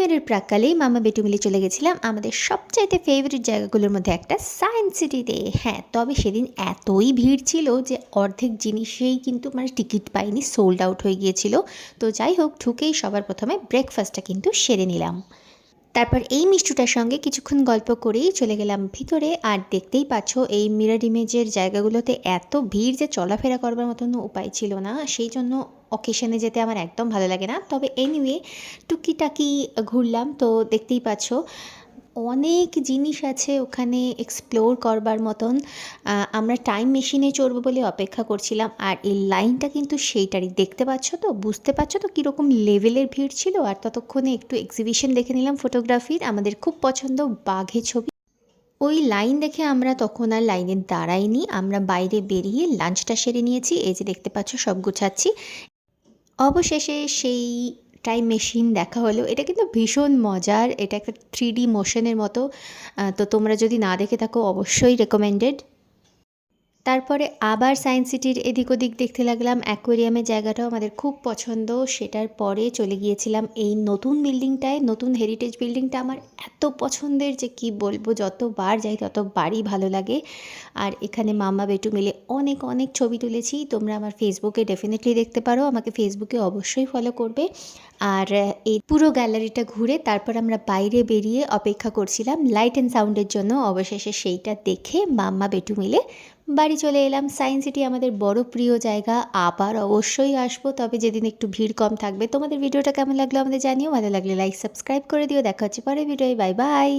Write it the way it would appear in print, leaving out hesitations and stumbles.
ইয়ারের প্রাক্কালেই মামা বেটু মিলে চলে গেছিলাম আমাদের সবচাইতে ফেভারিট জায়গাগুলোর মধ্যে একটা সায়েন্স সিটিতে। হ্যাঁ, তবে সেদিন এতই ভিড় ছিল যে অর্ধেক জিনিসেই কিন্তু মানে টিকিট পাইনি, সোল্ড আউট হয়ে গিয়েছিল। তো যাই হোক, ঢুকেই সবার প্রথমে ব্রেকফাস্টটা কিন্তু সেরে নিলাম। তারপর এই মিষ্টুটার সঙ্গে কিছুক্ষণ গল্প করেই চলে গেলাম ভিতরে। আর দেখতেই পাচ্ছ এই মিরর ইমেজের জায়গাগুলোতে এত ভিড় যে চলাফেরা করবার মতন উপায় ছিল না, সেই জন্য অকেশনে যেতে আমার একদম ভালো লাগে না। তবে এনিওয়ে টুকিটাকি ঘুরলাম, তো দেখতেই পাচ্ছ অনেক জিনিস আছে ওখানে এক্সপ্লোর করবার মতন। আমরা টাইম মেশিনে চড়বো বলে অপেক্ষা করছিলাম, আর এই লাইনটা কিন্তু সেইটারই। দেখতে পাচ্ছ তো, বুঝতে পারছো তো কীরকম লেভেলের ভিড় ছিল। আর ততক্ষণে একটু এক্সিবিশন দেখে নিলাম ফটোগ্রাফির, আমাদের খুব পছন্দ বাঘে ছবি। ওই লাইন দেখে আমরা তখন আর লাইনে দাঁড়াইনি, আমরা বাইরে বেরিয়ে লাঞ্চটা সেরে নিয়েছি। এই যে দেখতে পাচ্ছ সব গুছাচ্ছি। অবশেষে সেই টাইম মেশিন দেখা হলো। এটা কিন্তু ভীষণ মজার, এটা একটা 3D মোশনের মতো। তো তোমরা যদি না দেখে থাকো অবশ্যই রেকমেন্ডেড। তারপরে আবার সায়েন্স সিটির এদিক ওদিক দেখতে লাগলাম। অ্যাকোয়ারিয়ামের জায়গাটাও আমাদের খুব পছন্দ। সেটার পরে চলে গিয়েছিলাম এই নতুন বিল্ডিংটায়। নতুন হেরিটেজ বিল্ডিংটা আমার এত পছন্দের যে কি বলবো, যতবার যাই ততবারই ভালো লাগে। আর এখানে মামা বেটু মিলে অনেক অনেক ছবি তুলেছি। তোমরা আমার ফেসবুকে ডেফিনেটলি দেখতে পারো, আমাকে ফেসবুকে অবশ্যই ফলো করবে। আর এই পুরো গ্যালারিটা ঘুরে তারপর আমরা বাইরে বেরিয়ে অপেক্ষা করছিলাম লাইট অ্যান্ড সাউন্ডের জন্য। অবশেষে সেইটা দেখে মাম্মা বেটু মিলে বাড়ি চলে এলাম। সায়েন্স সিটি আমাদের বড় প্রিয় জায়গা, আবার অবশ্যই আসবো, তবে যেদিন একটু ভিড় কম থাকবে। তোমাদের ভিডিওটা কেমন লাগলো আমাদের জানিও, ভালো লাগলে লাইক সাবস্ক্রাইব করে দিও। দেখা হচ্ছে পরের ভিডিওয়, বাই বাই।